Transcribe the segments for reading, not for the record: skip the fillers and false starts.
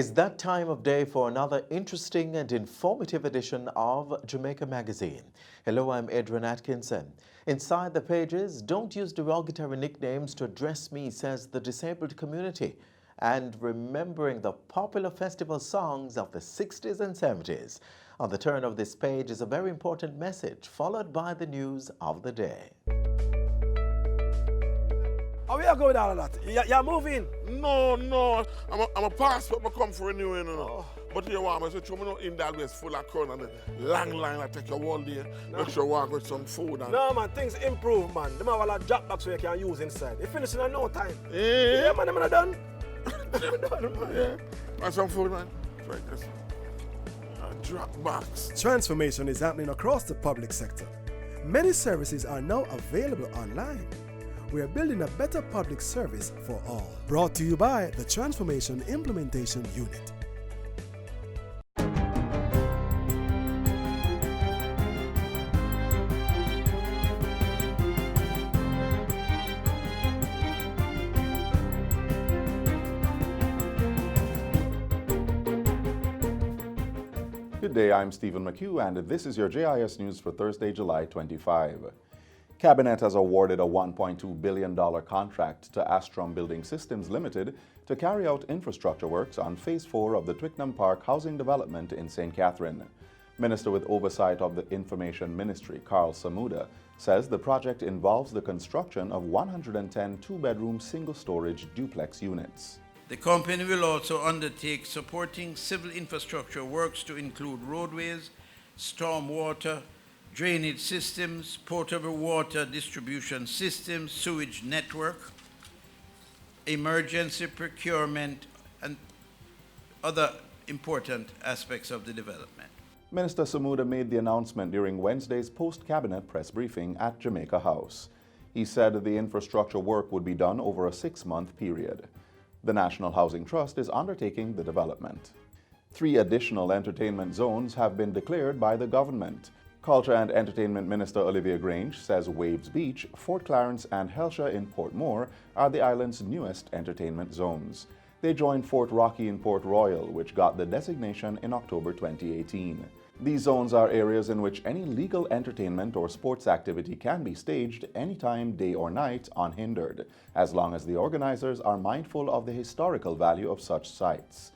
It's that time of day for another interesting and informative edition of Jamaica Magazine. Hello, I'm Adrian Atkinson. Inside the pages, don't use derogatory nicknames to address me, says the disabled community. And remembering the popular festival songs of the 60s and 70s. On the turn of this page is a very important message, followed by the news of the day. How are you going down on that? You're moving? No. I'm a passport, I come for renewing, you know. But you want me to show me no in that place full of crowd and the long line I take you all day. Make sure you walk with some food. And... No, man, things improve, man. Them have a lot of drop box where you can use inside. They finish in no time. Yeah, man, them are done. Yeah. And some food, man. Try this. A drop box. Transformation is happening across the public sector. Many services are now available online. We are building a better public service for all. Brought to you by the Transformation Implementation Unit. Good day, I'm Stephen McHugh, and this is your JIS News for Thursday, July 25. Cabinet has awarded a $1.2 billion contract to Astrom Building Systems Limited to carry out infrastructure works on Phase 4 of the Twickenham Park housing development in St. Catherine. Minister with oversight of the Information Ministry, Carl Samuda, says the project involves the construction of 110 two-bedroom single-storage duplex units. The company will also undertake supporting civil infrastructure works to include roadways, stormwater, drainage systems, potable water distribution systems, sewage network, emergency procurement, and other important aspects of the development. Minister Samuda made the announcement during Wednesday's post-cabinet press briefing at Jamaica House. He said the infrastructure work would be done over a 6-month period. The National Housing Trust is undertaking the development. 3 additional entertainment zones have been declared by the government. Culture and Entertainment Minister Olivia Grange says Waves Beach, Fort Clarence and Helsha in Portmore are the island's newest entertainment zones. They join Fort Rocky in Port Royal, which got the designation in October 2018. These zones are areas in which any legal entertainment or sports activity can be staged anytime, day or night, unhindered, as long as the organizers are mindful of the historical value of such sites.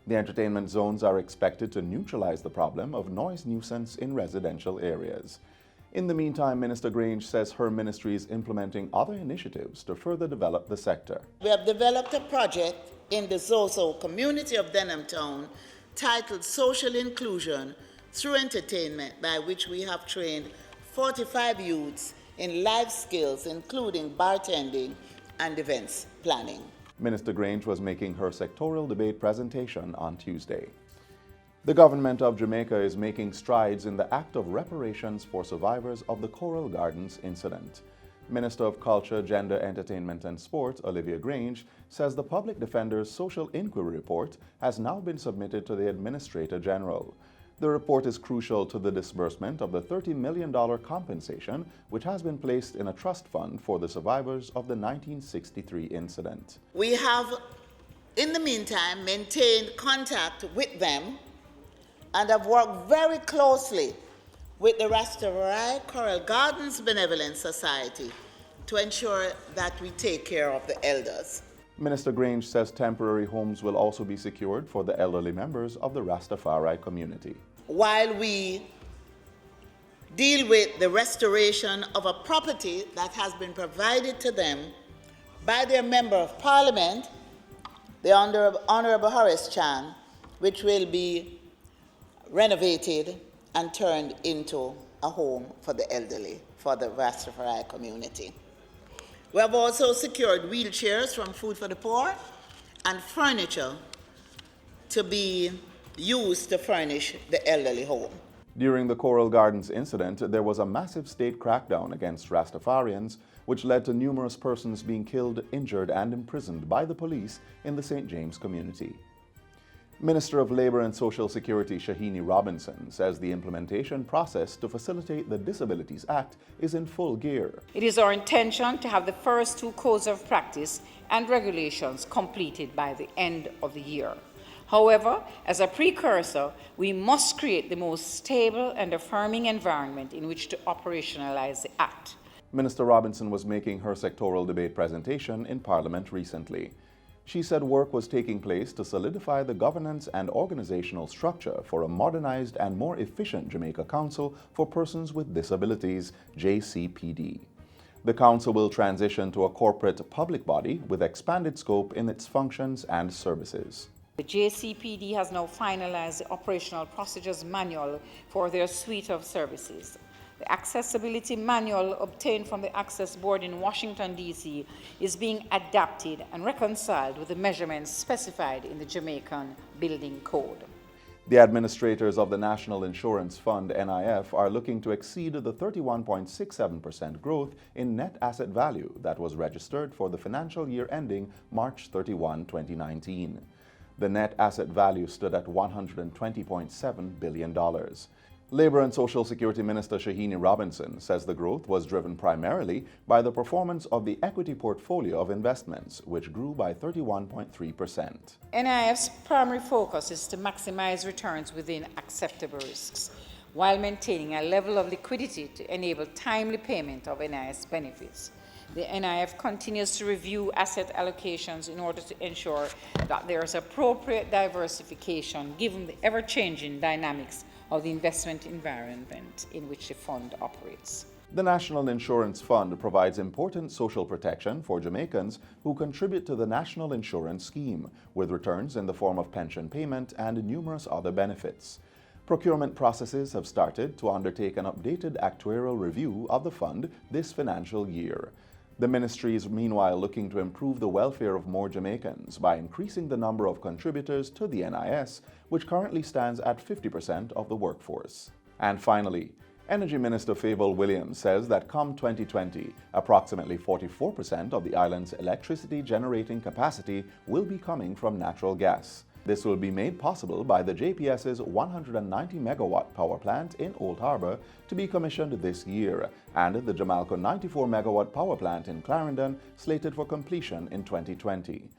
The entertainment zones are expected to neutralize the problem of noise nuisance in residential areas. In the meantime, Minister Grange says her ministry is implementing other initiatives to further develop the sector. We have developed a project in the Zozo community of Denham Town titled Social Inclusion through Entertainment, by which we have trained 45 youths in life skills, including bartending and events planning. Minister Grange was making her sectoral debate presentation on Tuesday. The government of Jamaica is making strides in the act of reparations for survivors of the Coral Gardens incident. Minister of Culture, Gender, Entertainment and Sport, Olivia Grange, says the Public Defender's Social Inquiry Report has now been submitted to the Administrator General. The report is crucial to the disbursement of the $30 million compensation, which has been placed in a trust fund for the survivors of the 1963 incident. We have, in the meantime, maintained contact with them and have worked very closely with the Rastafari Coral Gardens Benevolent Society to ensure that we take care of the elders. Minister Grange says temporary homes will also be secured for the elderly members of the Rastafari community. While we deal with the restoration of a property that has been provided to them by their Member of Parliament, the Honourable Horace Chan, which will be renovated and turned into a home for the elderly, for the Rastafari community. We have also secured wheelchairs from Food for the Poor and furniture to be used to furnish the elderly home. During the Coral Gardens incident, there was a massive state crackdown against Rastafarians, which led to numerous persons being killed, injured, and imprisoned by the police in the St. James community. Minister of Labour and Social Security Shahini Robinson says the implementation process to facilitate the Disabilities Act is in full gear. It is our intention to have the first 2 codes of practice and regulations completed by the end of the year. However, as a precursor, we must create the most stable and affirming environment in which to operationalize the Act. Minister Robinson was making her sectoral debate presentation in Parliament recently. She said work was taking place to solidify the governance and organizational structure for a modernized and more efficient Jamaica Council for Persons with Disabilities, JCPD. The council will transition to a corporate public body with expanded scope in its functions and services. The JCPD has now finalized the operational procedures manual for their suite of services. The accessibility manual obtained from the Access Board in Washington, D.C. is being adapted and reconciled with the measurements specified in the Jamaican Building Code. The administrators of the National Insurance Fund, NIF, are looking to exceed the 31.67% growth in net asset value that was registered for the financial year ending March 31, 2019. The net asset value stood at $120.7 billion. Labor and Social Security Minister Shahini Robinson says the growth was driven primarily by the performance of the equity portfolio of investments, which grew by 31.3%. NIF's primary focus is to maximize returns within acceptable risks, while maintaining a level of liquidity to enable timely payment of NIS benefits. The NIF continues to review asset allocations in order to ensure that there is appropriate diversification given the ever-changing dynamics of the investment environment in which the fund operates. The National Insurance Fund provides important social protection for Jamaicans who contribute to the National Insurance Scheme, with returns in the form of pension payment and numerous other benefits. Procurement processes have started to undertake an updated actuarial review of the fund this financial year. The ministry is meanwhile looking to improve the welfare of more Jamaicans by increasing the number of contributors to the NIS, which currently stands at 50% of the workforce. And finally, Energy Minister Fable Williams says that come 2020, approximately 44% of the island's electricity generating capacity will be coming from natural gas. This will be made possible by the JPS's 190-megawatt power plant in Old Harbour to be commissioned this year, and the Jamalco 94-megawatt power plant in Clarendon slated for completion in 2020.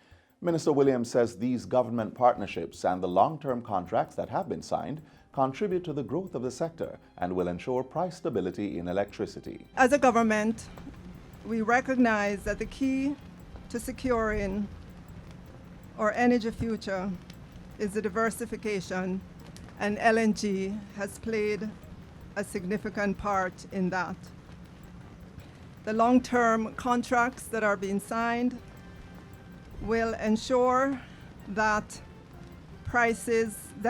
Minister Williams says these government partnerships and the long-term contracts that have been signed contribute to the growth of the sector and will ensure price stability in electricity. As a government, we recognize that the key to securing our energy future is the diversification, and LNG has played a significant part in that. The long-term contracts that are being signed will ensure that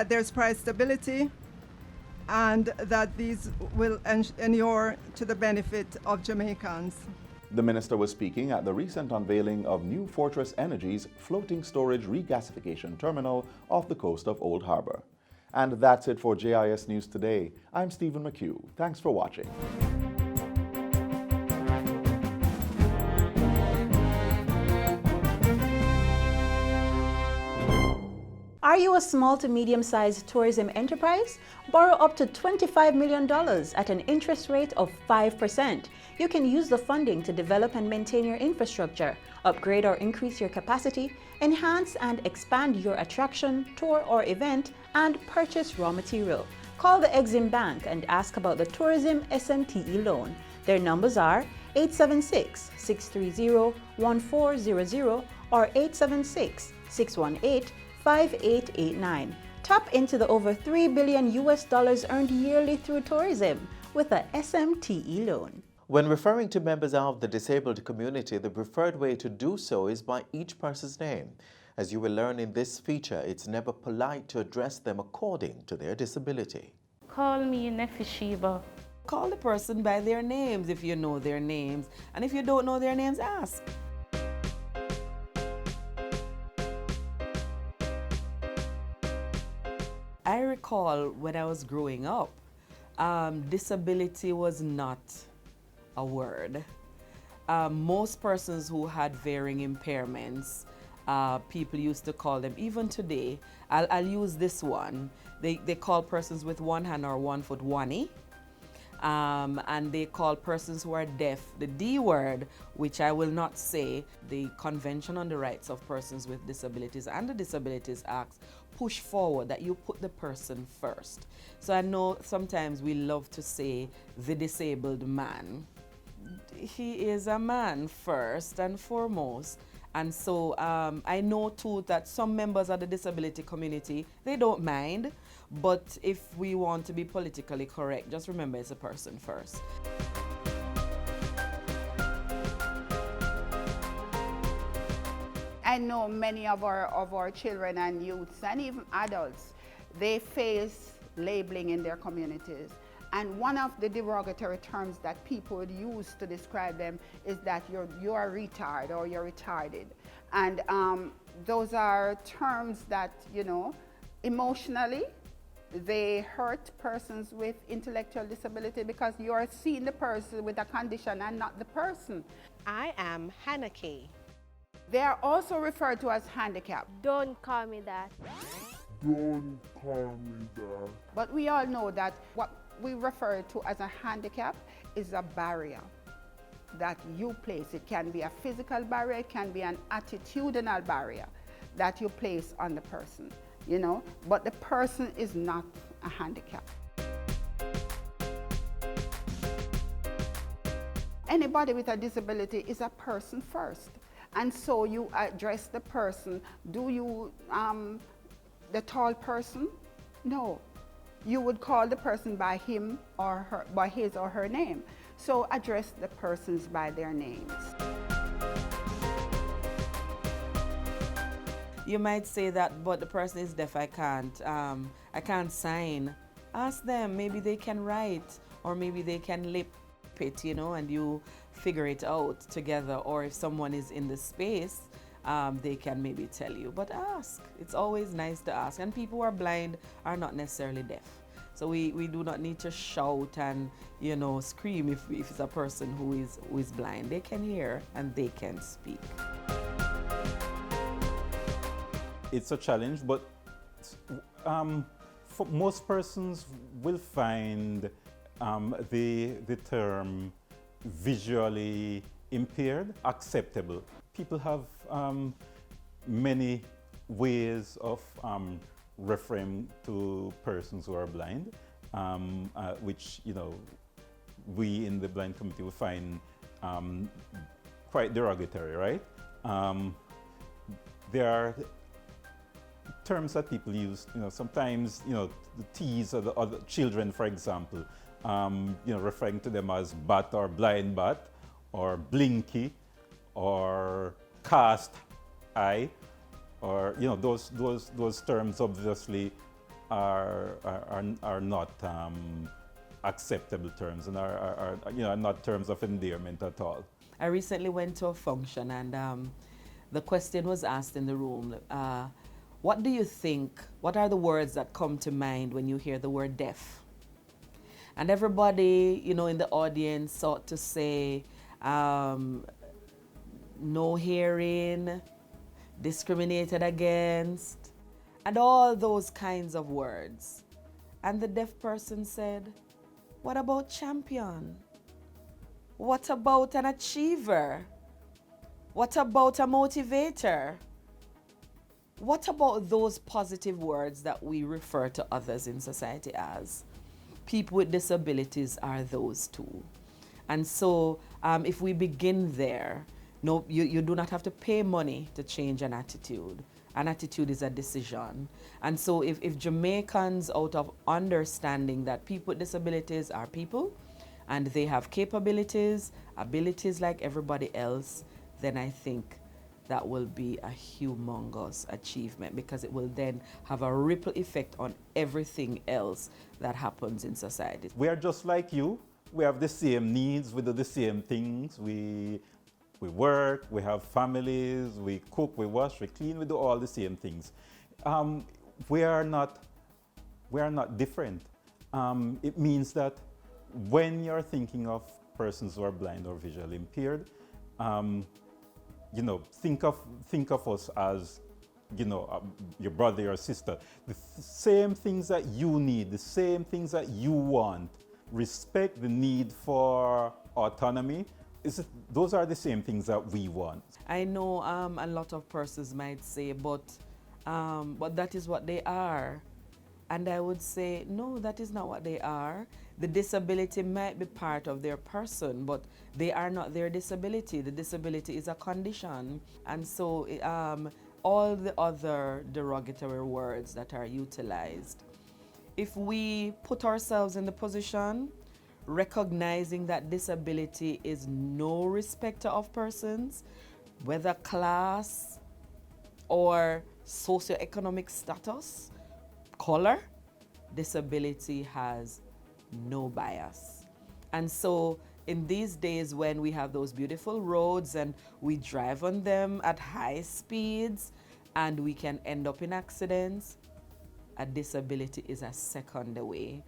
there's price stability and that these will inure to the benefit of Jamaicans. The minister was speaking at the recent unveiling of New Fortress Energy's floating storage regasification terminal off the coast of Old Harbour. And that's it for JIS News Today. I'm Stephen McHugh. Thanks for watching. Are you a small to medium-sized tourism enterprise? Borrow up to $25 million at an interest rate of 5%. You can use the funding to develop and maintain your infrastructure, upgrade or increase your capacity, enhance and expand your attraction, tour or event, and purchase raw material. Call the Exim Bank and ask about the Tourism SMTE loan. Their numbers are 876-630-1400 or 876-618-5889. Tap into the over $3 billion earned yearly through tourism with a SMTE loan. When referring to members of the disabled community, the preferred way to do so is by each person's name. As you will learn in this feature, it's never polite to address them according to their disability. Call me Nefishiba. Call the person by their names if you know their names, and if you don't know their names, ask. I recall when I was growing up, disability was not a word. Most persons who had varying impairments, people used to call them, even today, I'll use this one. They call persons with one hand or 1 foot one-y. And they call persons who are deaf the D word, which I will not say. The Convention on the Rights of Persons with Disabilities and the Disabilities Act push forward, that you put the person first. So I know sometimes we love to say the disabled man. He is a man first and foremost. And so I know too that some members of the disability community, they don't mind, but if we want to be politically correct, just remember it's a person first. I know many of our children and youths and even adults, they face labeling in their communities. And one of the derogatory terms that people would use to describe them is that you're retard or you're retarded. And those are terms that, you know, emotionally, they hurt persons with intellectual disability because you're seeing the person with a condition and not the person. I am Hanaki. They are also referred to as handicapped. Don't call me that. Don't call me that. But we all know that what we refer to as a handicap is a barrier that you place. It can be a physical barrier, it can be an attitudinal barrier that you place on the person, you know, but the person is not a handicap. Anybody with a disability is a person first. And so you address the person. Do you, the tall person? No. You would call the person by him or her, by his or her name. So address the persons by their names. You might say that, but the person is deaf, I can't sign. Ask them, maybe they can write, or maybe they can lip it, you know, and you figure it out together. Or if someone is in the space, they can maybe tell you. But ask. It's always nice to ask. And people who are blind are not necessarily deaf. So we do not need to shout and, you know, scream if it's a person who is blind. They can hear and they can speak. It's a challenge, but for most persons will find the term visually impaired acceptable. People have many ways of referring to persons who are blind, which, you know, we in the blind community will find quite derogatory, right? There are terms that people use, you know, sometimes, you know, the tease of the other children, for example, you know, referring to them as bat or blind bat, or blinky, or cast eye, or, you know, those terms obviously are not acceptable terms and are you know, not terms of endearment at all. I recently went to a function and the question was asked in the room, what do you think, what are the words that come to mind when you hear the word deaf? And everybody, you know, in the audience sought to say no hearing, discriminated against, and all those kinds of words. And the deaf person said, what about champion? What about an achiever? What about a motivator? What about those positive words that we refer to others in society as? People with disabilities are those too. And so if we begin there, no, you do not have to pay money to change an attitude. An attitude is a decision. And so if Jamaicans, out of understanding that people with disabilities are people and they have capabilities, abilities like everybody else, then I think that will be a humongous achievement, because it will then have a ripple effect on everything else that happens in society. We are just like you. We have the same needs, we do the same things. We work, we have families, we cook, we wash, we clean, we do all the same things. We are not different. It means that when you're thinking of persons who are blind or visually impaired, you know, think of us as, you know, your brother, your sister. The same things that you need, the same things that you want, respect, the need for autonomy, those are the same things that we want. I know a lot of persons might say, but but that is what they are. And I would say, no, that is not what they are. The disability might be part of their person, but they are not their disability. The disability is a condition. And so all the other derogatory words that are utilized, if we put ourselves in the position, recognizing that disability is no respecter of persons, whether class or socioeconomic status, color, disability has no bias. And so in these days when we have those beautiful roads and we drive on them at high speeds and we can end up in accidents, a disability is a second away.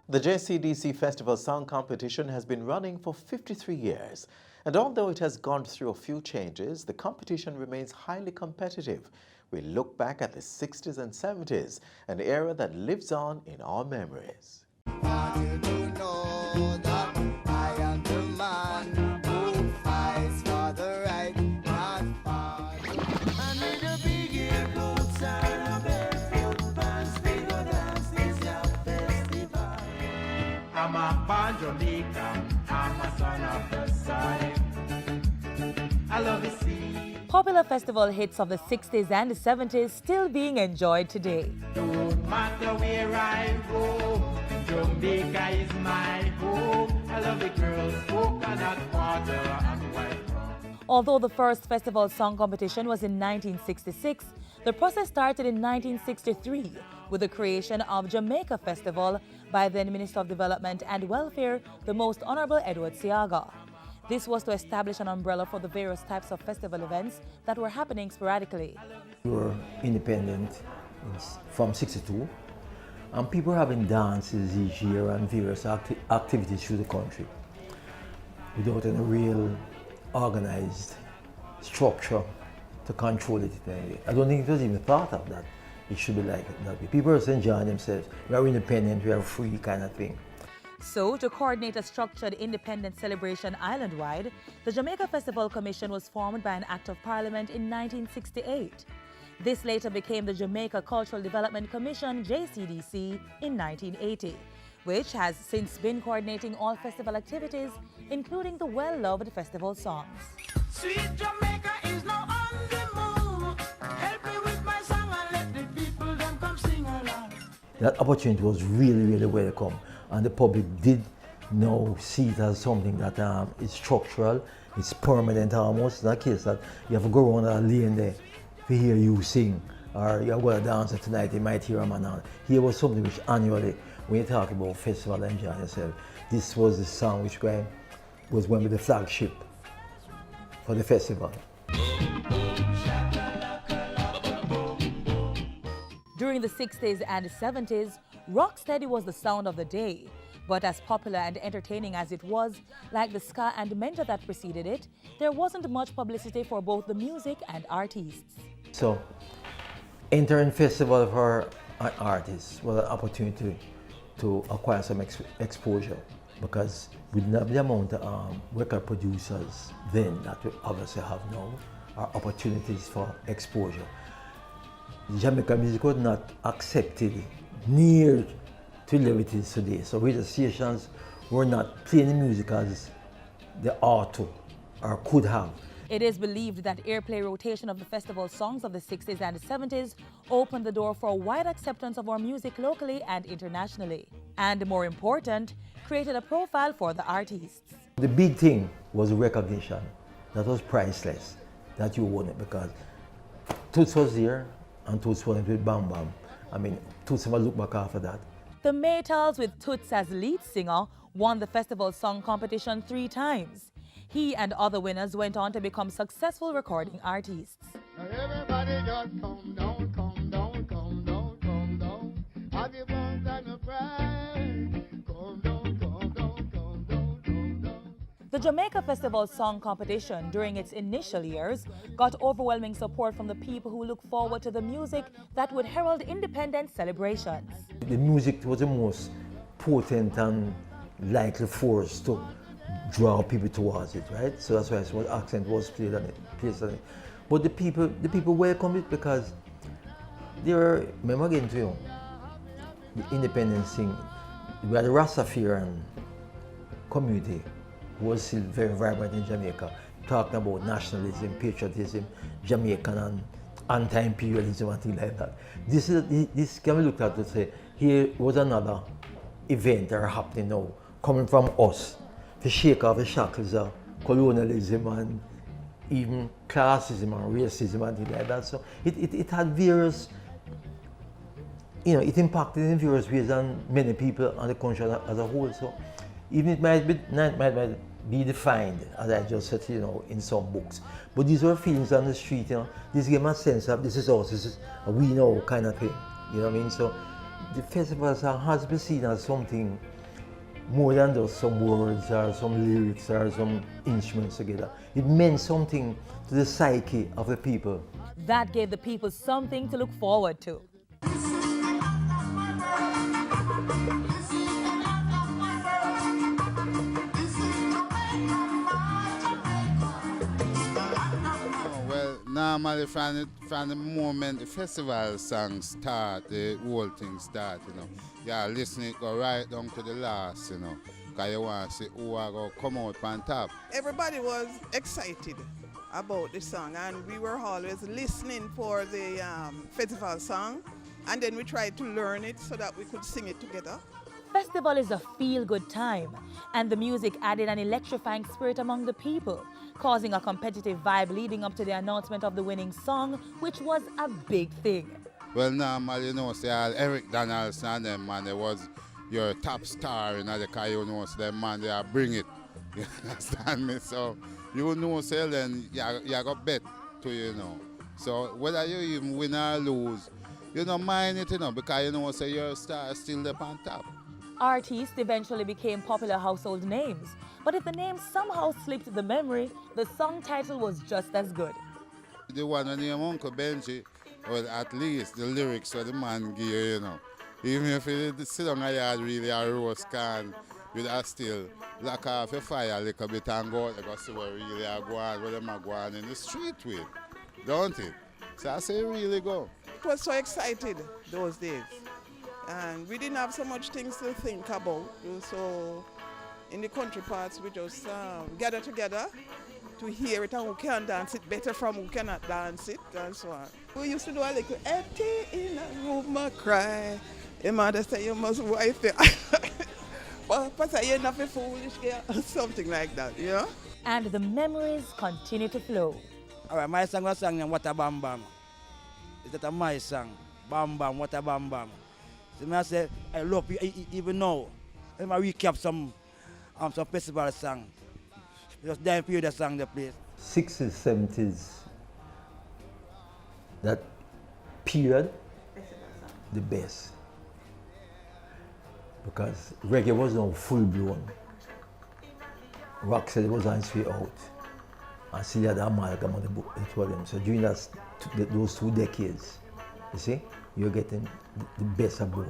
The JCDC Festival Song Competition has been running for 53 years, and although it has gone through a few changes, the competition remains highly competitive. We look back at the 60s and 70s, an era that lives on in our memories. I'm a born Jamaican, I'm a son of the sun. I love the sea. Popular festival hits of the 60s and the 70s still being enjoyed today. Don't matter where I go, Jamaica is my home. I love the girls, coconut water and white rum. Although the first festival song competition was in 1966, the process started in 1963 with the creation of Jamaica Festival by then Minister of Development and Welfare, the Most Honorable Edward Seaga. This was to establish an umbrella for the various types of festival events that were happening sporadically. We were independent from '62, and people were having dances each year and various activities through the country without any real organized structure to control it. I don't think it was even thought of that. It should be like that. People are enjoying themselves. We are independent, we are free kind of thing. So, to coordinate a structured independent celebration island-wide, the Jamaica Festival Commission was formed by an Act of Parliament in 1968. This later became the Jamaica Cultural Development Commission, JCDC, in 1980, which has since been coordinating all festival activities, including the well-loved festival songs. Sweet Jamaica is now on the move. Help me with my song and let the people them come sing along. That opportunity was really, really welcome, and the public did now see it as something that is structural, it's permanent almost. It's not a case that you have to go around a lane there to hear you sing, or you're going to dance tonight, you might hear a man on. Here was something which annually, when you talk about festival and enjoy yourself, this was the song which was going to be the flagship for the festival. During the 60s and 70s, rocksteady was the sound of the day. But as popular and entertaining as it was, like the ska and menta that preceded it, there wasn't much publicity for both the music and artists. So, entering festival for an artist was an opportunity to acquire some exposure, because we didn't have the amount of record producers then that we obviously have now, or opportunities for exposure. Jamaica music was not accepted near to the level it is today. So radio stations were not playing the music as they ought to or could have. It is believed that airplay rotation of the festival songs of the 60s and 70s opened the door for a wide acceptance of our music locally and internationally. And more important, created a profile for the artists. The big thing was recognition. That was priceless, that you won it, because Toots was there and Toots won it with Bam Bam. I mean, Toots never looked back after that. The Maytals, with Toots as lead singer, won the festival song competition 3 times. He and other winners went on to become successful recording artists. Now everybody just come down, come down, come down, come down. Have your bones and your pride. Come down, come down, come down, come down. The Jamaica Festival Song Competition during its initial years got overwhelming support from the people who look forward to the music that would herald independence celebrations. The music was the most potent and likely force to draw people towards it, right? So that's why what accent was played on it, placed on it. But the people welcomed it because they were, remember again to you, the independence thing, we had the Rastafarian community who was still very vibrant in Jamaica, talking about nationalism, patriotism, Jamaican and anti-imperialism and things like that. This can be looked at to say, here was another event that are happening now, coming from us, to shake off the shackles of colonialism and even classism and racism and things like that. So it had various, you know, it impacted in various ways on many people and the country as a whole. So even it might be defined, as I just said, you know, in some books. But these were feelings on the street, you know. This gave me a sense of this is us, this is a we know kind of thing. You know what I mean? So the festival has been seen as something more than just some words or some lyrics or some instruments together. It meant something to the psyche of the people. That gave the people something to look forward to. Normally from the moment the festival songs start, the whole thing start, you know. Yeah, listening go right down to the last, you know, because you want to see who are going to come out on top. Everybody was excited about the song, and we were always listening for the festival song, and then we tried to learn it so that we could sing it together. Festival is a feel-good time, and the music added an electrifying spirit among the people, causing a competitive vibe leading up to the announcement of the winning song, which was a big thing. Well, normally, you know, say Eric Donaldson and them, man, they was your top star in the car, you know, so them, man, they bring it. You understand me? So, you know, say then, you got bet to you know. So, whether you even win or lose, you don't mind it, you know, because, you know, say your star is still up on top. Artists eventually became popular household names, but if the name somehow slipped the memory, the song title was just as good. The one named Uncle Benji, well, at least the lyrics were the man give you know. Even if you sit on a yard really a roast can, you still lock off your fire a little bit and go out, you go see what really are going, what them are going in the street with, don't it? So I say really go. It was so excited those days. And we didn't have so much things to think about. So in the country parts, we just gather together to hear it and who can dance it better from who cannot dance it and so on. We used to do a little empty in a room, a cry. Your mother say you must wife it. Papa say you're not a foolish girl, something like that, you know? And the memories continue to flow. All right, my song was sung What a Bam Bam. Is that my song? Bam Bam, What a Bam Bam. So I say, I love you even now. Let me recap some festival song. Just dive through the song, the place. 60s, 70s, that period, the best. Because reggae was now full blown. Rock said it was on its way out. And still had the amalgam on the book, it was them. So during those 2 decades, you see, you're getting the best of both.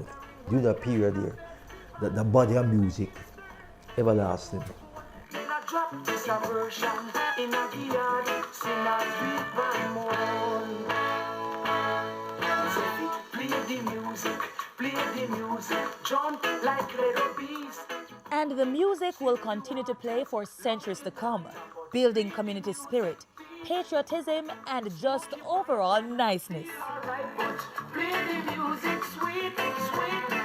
During that period there, the body of music, everlasting. Drop this version in a yard, sing a sweet Vermont. Play the music, jump like little bees. And the music will continue to play for centuries to come, building community spirit, patriotism, and just overall niceness. Play the music, sweet,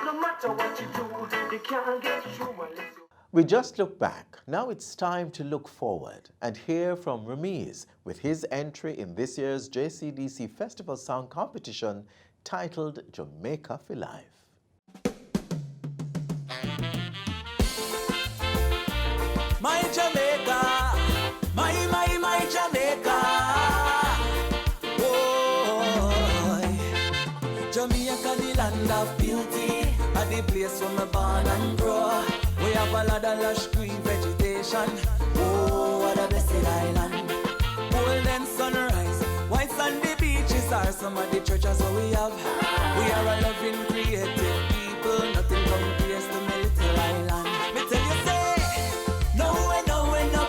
no matter what you do, you can't get through unless you... We just look back. Now it's time to look forward and hear from Ramiz with his entry in this year's JCDC Festival Song Competition titled Jamaica for Life. My Jamaica, my Jamaica. Oh, Jamaica, the land of beauty, and the place where me born and grow. We have a lot of lush green vegetation, Oh, what a blessed island. Golden sunrise, white sandy beaches are some of the treasures that we have. We are a loving, creative people. Nothing compares to my little island. Me tell you, say, no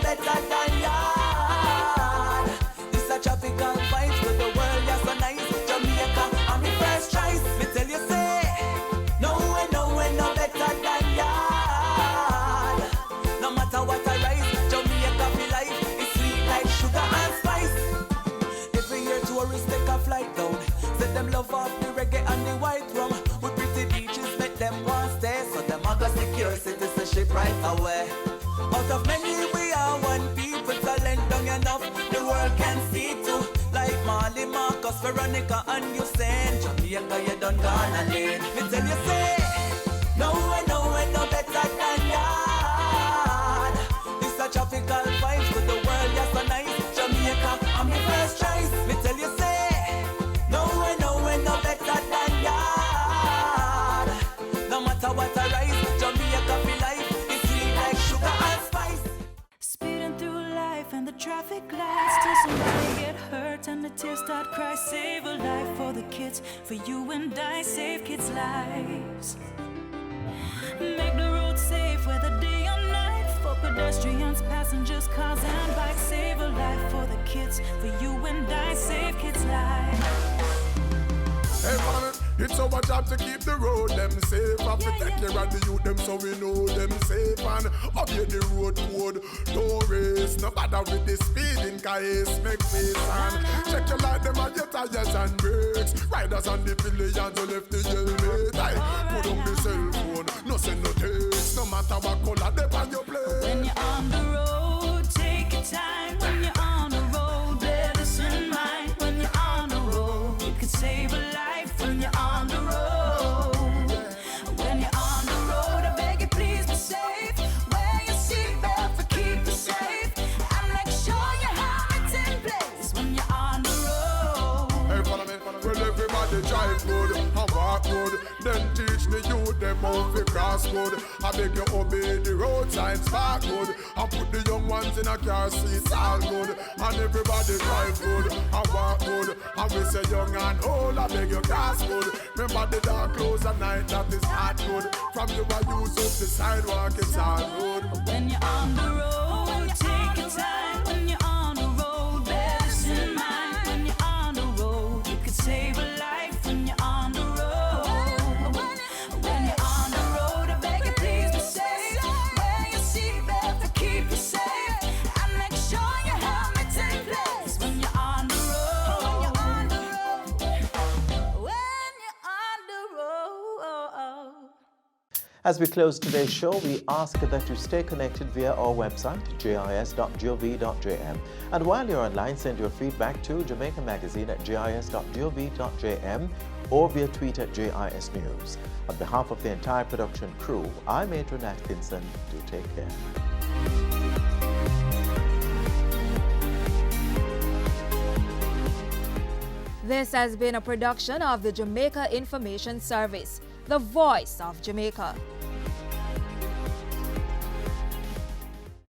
better than yard. This a tropical vibes to the world, yeah, so nice. Jamaica, I'm the first choice. Me tell you, say, no better than yard. No matter what I rise, Jamaica feel life is sweet like sugar and spice. Every year tourists take a flight down, set them love off the reggae and the white rum. With pretty beaches make them want stay, so them a go secure citizenship right away. Out of many we are one people, talent don't enough, the world can see too. Like Marley, Marcus, Veronica and Usain, Jamaica you done gone and lead. Me tell you say, no better than yard. This a tropical vibes to the world, yes so nice. Jamaica, I'm the first choice. Me tell you say, no better than yard. No matter what I rise, Jamaica feel life is sweet like sugar and spice. Speeding through life and the traffic lights till somebody get hurt and the tears start cry. Save a life for the kids, for you and I, save kids' lives. Make the road safe whether day or night, for pedestrians, passengers, cars and bikes. Save a life for the kids, for you and I, save kids' lives. Hey man, it's our job to keep the road them safe. Have to take care of the youth them so we know them safe. And obey the road code, no race. No bother with the speeding case, make face and check your light them at your tires and brakes. Riders on the pillions who left the helmet. Aye, put on the cell phone, no send no text. No matter what color they on your plate. When you're on the road, take your time. When you're on the road, bear this in mind. When you're on the road, you can save a life. When you're on the road, when you're on the road, I beg you please be safe. Wear your seatbelt for keep you safe, and make sure your helmet's in place when you're on the road. Hey, follow me. Well, everybody drive good and walk good. Then teach the youth them how to cross good. I beg you obey the road signs, park good. I put the young ones in a car seats, all good. And everybody drive good and walk good. And we say young and old, I beg you cast good. Remember the dark clothes at night, that is not good. From you I use up the sidewalk, it's all good. When you're on the road, take your time. When you're on the road, bear this in mind. When you're on the road, you can save a life. When you're on the road, when you're on the road, I beg you please be safe. Wear your seatbelt to keep you safe, and make sure your helmet's in place when you're on the road. When you're on the road, when you're on the road. As we close today's show, we ask that you stay connected via our website, gis.gov.jm. And while you're online, send your feedback to Jamaica Magazine at gis.gov.jm or via tweet at JIS News. On behalf of the entire production crew, I'm Adrian Atkinson. Do take care. This has been a production of the Jamaica Information Service, the voice of Jamaica.